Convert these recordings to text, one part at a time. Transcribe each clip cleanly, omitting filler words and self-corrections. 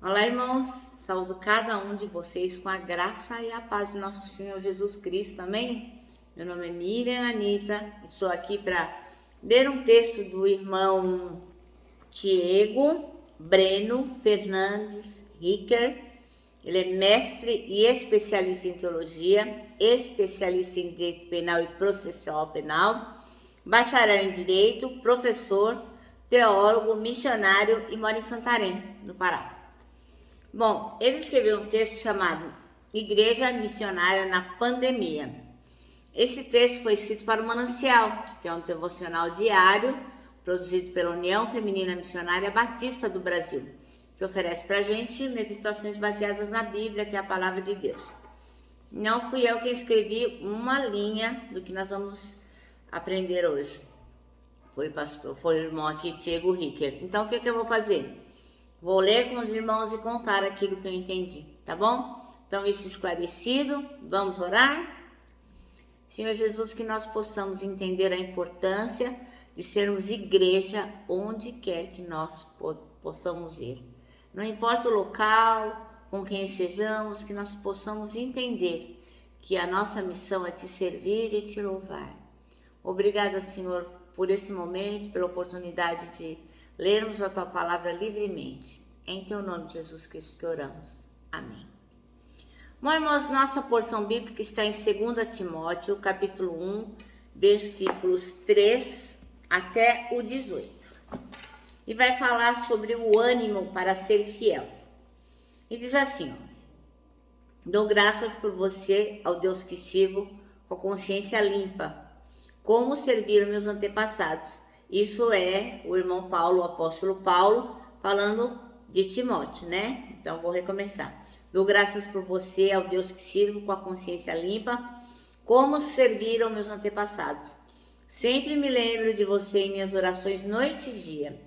Olá, irmãos, saúdo cada um de vocês com a graça e a paz do nosso Senhor Jesus Cristo, amém? Meu nome é Miriam Anita, estou aqui para ler um texto do irmão Diego Breno Fernandes Ricker. Ele é mestre e especialista em teologia, especialista em direito penal e processual penal, bacharel em direito, professor, teólogo, missionário e mora em Santarém, no Pará. Bom, ele escreveu um texto chamado Igreja Missionária na Pandemia. Esse texto foi escrito para o Manancial, que é um devocional diário produzido pela União Feminina Missionária Batista do Brasil, que oferece para a gente meditações baseadas na Bíblia, que é a Palavra de Deus. Não fui eu quem escrevi uma linha do que nós vamos aprender hoje. Foi o irmão aqui, Diego Ricker. Então, o que eu vou fazer? Vou ler com os irmãos e contar aquilo que eu entendi, tá bom? Então, isso esclarecido, vamos orar? Senhor Jesus, que nós possamos entender a importância de sermos igreja onde quer que nós possamos ir. Não importa o local, com quem estejamos, que nós possamos entender que a nossa missão é te servir e te louvar. Obrigada, Senhor, por esse momento, pela oportunidade de lermos a Tua Palavra livremente. Em Teu nome, Jesus Cristo, que oramos. Amém. Bom, irmãos, nossa porção bíblica está em 2 Timóteo, capítulo 1, versículos 3 até o 18. E vai falar sobre o ânimo para ser fiel. E diz assim, dou graças por você, ao Deus que sirvo, com a consciência limpa, como serviram meus antepassados. Isso é o irmão Paulo, o apóstolo Paulo, falando de Timóteo, né? Então, vou recomeçar. Dou graças por você, ao Deus que sirvo, com a consciência limpa, como serviram meus antepassados. Sempre me lembro de você em minhas orações noite e dia.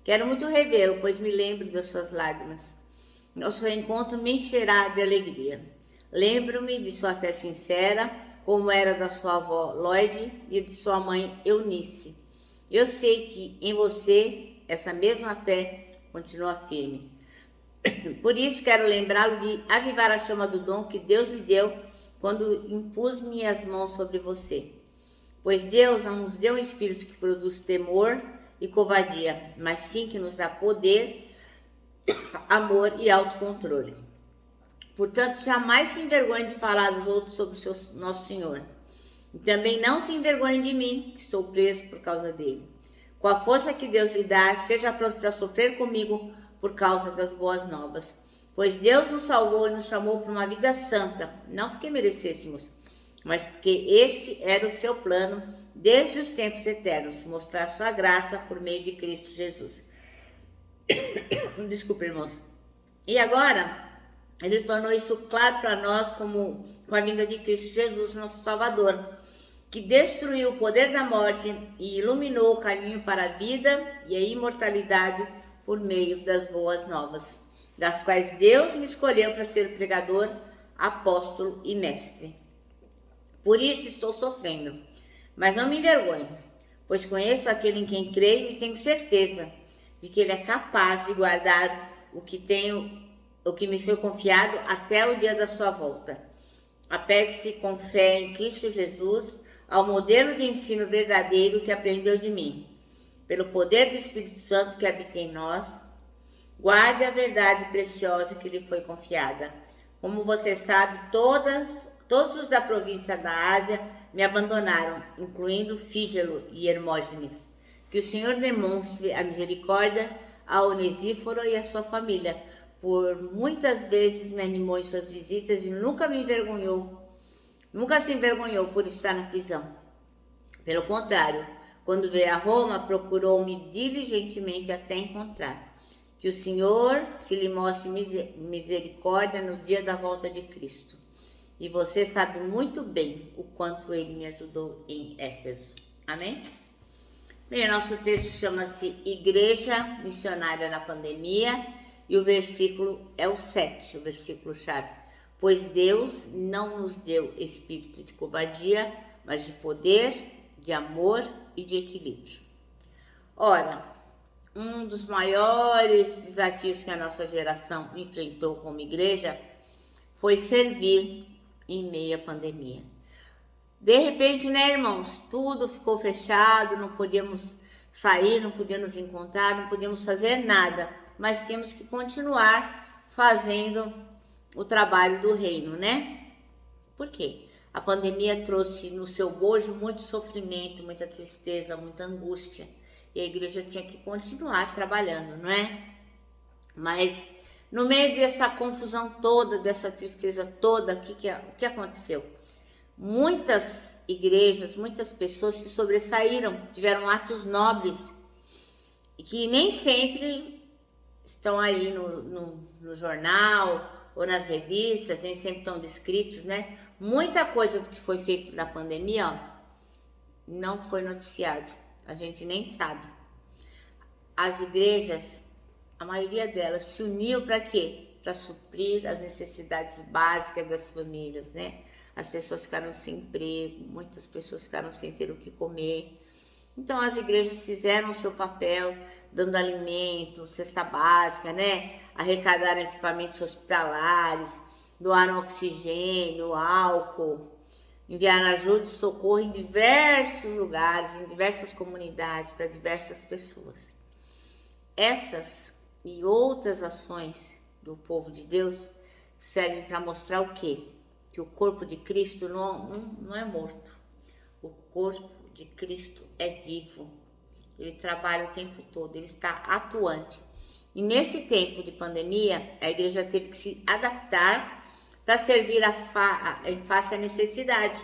Quero muito revê-lo, pois me lembro das suas lágrimas. Nosso reencontro me encherá de alegria. Lembro-me de sua fé sincera, como era da sua avó Lloyd e de sua mãe Eunice. Eu sei que em você essa mesma fé continua firme. Por isso quero lembrá-lo de avivar a chama do dom que Deus lhe deu quando impus minhas mãos sobre você. Pois Deus não nos deu um espírito que produz temor e covardia, mas sim que nos dá poder, amor e autocontrole. Portanto, jamais se envergonhe de falar aos outros sobre nosso Senhor. E também não se envergonhe de mim, que estou preso por causa dele. Com a força que Deus lhe dá, esteja pronto para sofrer comigo por causa das boas novas. Pois Deus nos salvou e nos chamou para uma vida santa, não porque merecêssemos, mas porque este era o seu plano desde os tempos eternos, mostrar sua graça por meio de Cristo Jesus. Desculpa, irmãos. E agora, ele tornou isso claro para nós com a vinda de Cristo Jesus, nosso Salvador, que destruiu o poder da morte e iluminou o caminho para a vida e a imortalidade por meio das boas novas, das quais Deus me escolheu para ser pregador, apóstolo e mestre. Por isso estou sofrendo, mas não me envergonho, pois conheço aquele em quem creio e tenho certeza de que ele é capaz de guardar o que me foi confiado até o dia da sua volta. Apegue-se com fé em Cristo Jesus ao modelo de ensino verdadeiro que aprendeu de mim. Pelo poder do Espírito Santo que habita em nós, guarde a verdade preciosa que lhe foi confiada. Como você sabe, todos os da província da Ásia me abandonaram, incluindo Fígelo e Hermógenes. Que o Senhor demonstre a misericórdia a Onesíforo e a sua família. Por muitas vezes me animou em suas visitas e nunca se envergonhou por estar na prisão. Pelo contrário, quando veio a Roma, procurou-me diligentemente até encontrar. Que o Senhor se lhe mostre misericórdia no dia da volta de Cristo. E você sabe muito bem o quanto ele me ajudou em Éfeso. Amém? Bem, nosso texto chama-se Igreja Missionária na Pandemia e o versículo é o 7, o versículo-chave. Pois Deus não nos deu espírito de covardia, mas de poder, de amor e de equilíbrio. Ora, um dos maiores desafios que a nossa geração enfrentou como igreja foi servir em meio à pandemia. De repente, né, irmãos, tudo ficou fechado, não podíamos sair, não podíamos nos encontrar, não podíamos fazer nada, mas tínhamos que continuar fazendo o trabalho do reino, né? Por quê? A pandemia trouxe no seu bojo muito sofrimento, muita tristeza, muita angústia, e a igreja tinha que continuar trabalhando, não é? Mas no meio dessa confusão toda, dessa tristeza toda, o que aconteceu? Muitas igrejas, muitas pessoas se sobressaíram, tiveram atos nobres, e que nem sempre estão aí no jornal ou nas revistas, nem sempre estão descritos, né? Muita coisa do que foi feito na pandemia, ó, não foi noticiado, a gente nem sabe. As igrejas, a maioria delas, se uniu para quê? Para suprir as necessidades básicas das famílias, né? As pessoas ficaram sem emprego, muitas pessoas ficaram sem ter o que comer. Então as igrejas fizeram o seu papel, dando alimento, cesta básica, né? Arrecadaram equipamentos hospitalares, doaram oxigênio, álcool, enviaram ajuda e socorro em diversos lugares, em diversas comunidades, para diversas pessoas. Essas e outras ações do povo de Deus servem para mostrar o quê? Que o corpo de Cristo não é morto. O corpo de Cristo é vivo. Ele trabalha o tempo todo, ele está atuante. E nesse tempo de pandemia, a igreja teve que se adaptar para servir em face à necessidade.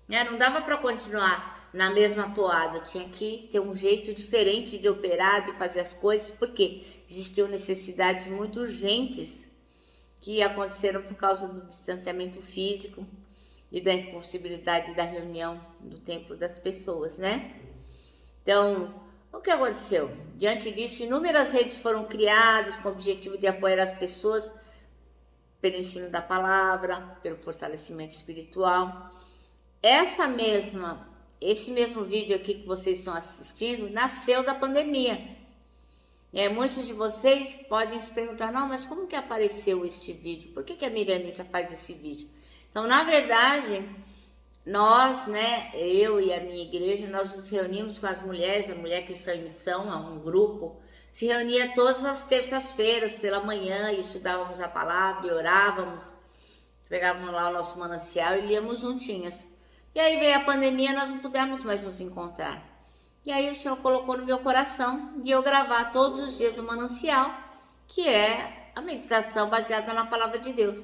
Não dava para continuar na mesma toada, tinha que ter um jeito diferente de operar, de fazer as coisas, porque existiam necessidades muito urgentes que aconteceram por causa do distanciamento físico e da impossibilidade da reunião do templo das pessoas, né? Então, o que aconteceu? Diante disso, inúmeras redes foram criadas com o objetivo de apoiar as pessoas pelo ensino da palavra, pelo fortalecimento espiritual. Esse mesmo vídeo aqui que vocês estão assistindo nasceu da pandemia. Muitos de vocês podem se perguntar, não, mas como que apareceu este vídeo? Por que a Mirianita faz esse vídeo? Então, na verdade, nós, né, eu e a minha igreja, nós nos reunimos com as mulheres, a Mulher Cristã em Missão, um grupo, se reunia todas as terças-feiras pela manhã e estudávamos a palavra e orávamos, pegávamos lá o nosso manancial e líamos juntinhas. E aí veio a pandemia, nós não pudemos mais nos encontrar. E aí o Senhor colocou no meu coração de eu gravar todos os dias o manancial, que é a meditação baseada na palavra de Deus.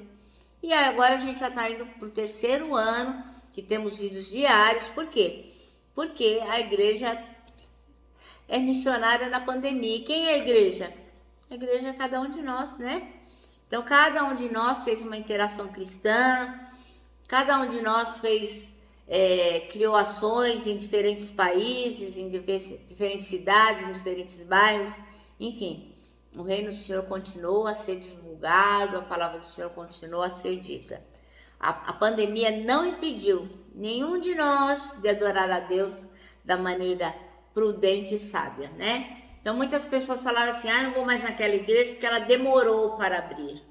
E aí agora a gente já está indo para o 3º ano, que temos vídeos diários. Por quê? Porque a igreja é missionária na pandemia. E quem é a igreja? A igreja é cada um de nós, né? Então cada um de nós fez uma interação cristã, cada um de nós criou ações em diferentes países, em diferentes cidades, em diferentes bairros, enfim, o reino do Senhor continuou a ser divulgado, a palavra do Senhor continuou a ser dita. A pandemia não impediu nenhum de nós de adorar a Deus da maneira prudente e sábia, né? Então muitas pessoas falaram assim, não vou mais naquela igreja porque ela demorou para abrir.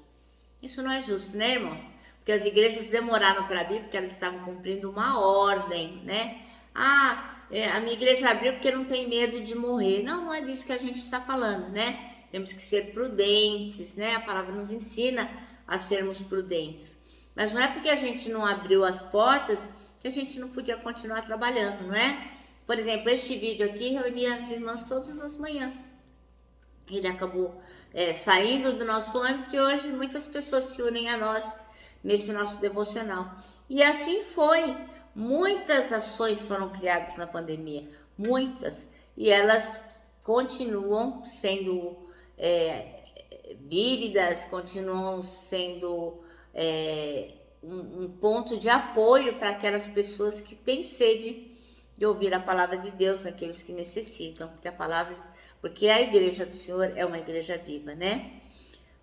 Isso não é justo, né, irmãos? Porque as igrejas demoraram para abrir porque elas estavam cumprindo uma ordem, né? A minha igreja abriu porque não tem medo de morrer. Não é disso que a gente está falando, né? Temos que ser prudentes, né? A palavra nos ensina a sermos prudentes. Mas não é porque a gente não abriu as portas que a gente não podia continuar trabalhando, não é? Por exemplo, este vídeo aqui reunia as irmãs todas as manhãs. Ele acabou saindo do nosso âmbito e hoje muitas pessoas se unem a nós nesse nosso devocional. E assim foi. Muitas ações foram criadas na pandemia, muitas, e elas continuam sendo vívidas, continuam sendo um ponto de apoio para aquelas pessoas que têm sede de ouvir a palavra de Deus, aqueles que necessitam, porque a igreja do Senhor é uma igreja viva, né?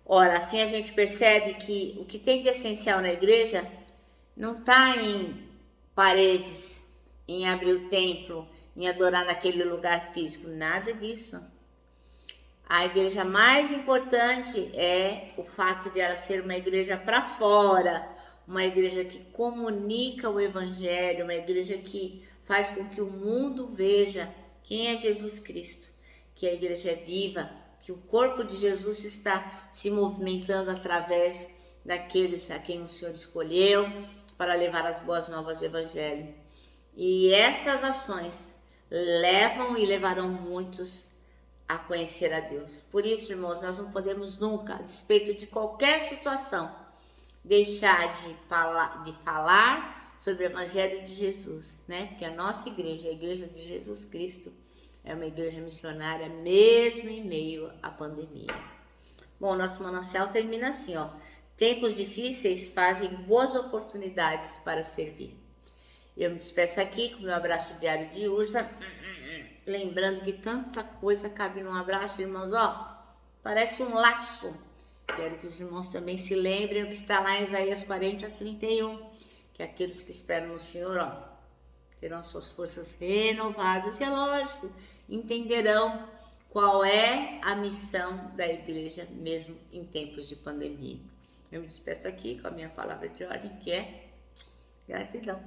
Ora, assim a gente percebe que o que tem de essencial na igreja não está em paredes, em abrir o templo, em adorar naquele lugar físico, nada disso. A igreja mais importante é o fato de ela ser uma igreja para fora, uma igreja que comunica o evangelho, uma igreja que faz com que o mundo veja quem é Jesus Cristo, que a igreja é viva, que o corpo de Jesus está se movimentando através daqueles a quem o Senhor escolheu para levar as boas novas do evangelho. E estas ações levam e levarão muitos a conhecer a Deus. Por isso, irmãos, nós não podemos nunca, a despeito de qualquer situação, deixar de falar sobre o Evangelho de Jesus, né? Porque a nossa igreja, a Igreja de Jesus Cristo, é uma igreja missionária mesmo em meio à pandemia. Bom, nosso manancial termina assim, ó. Tempos difíceis fazem boas oportunidades para servir. Eu me despeço aqui com o meu abraço diário de ursa, lembrando que tanta coisa cabe num abraço, irmãos, ó, parece um laço. Quero que os irmãos também se lembrem o que está lá em Isaías 40:31, que aqueles que esperam no Senhor, ó, terão suas forças renovadas, e é lógico, entenderão qual é a missão da igreja, mesmo em tempos de pandemia. Eu me despeço aqui com a minha palavra de ordem, que é gratidão.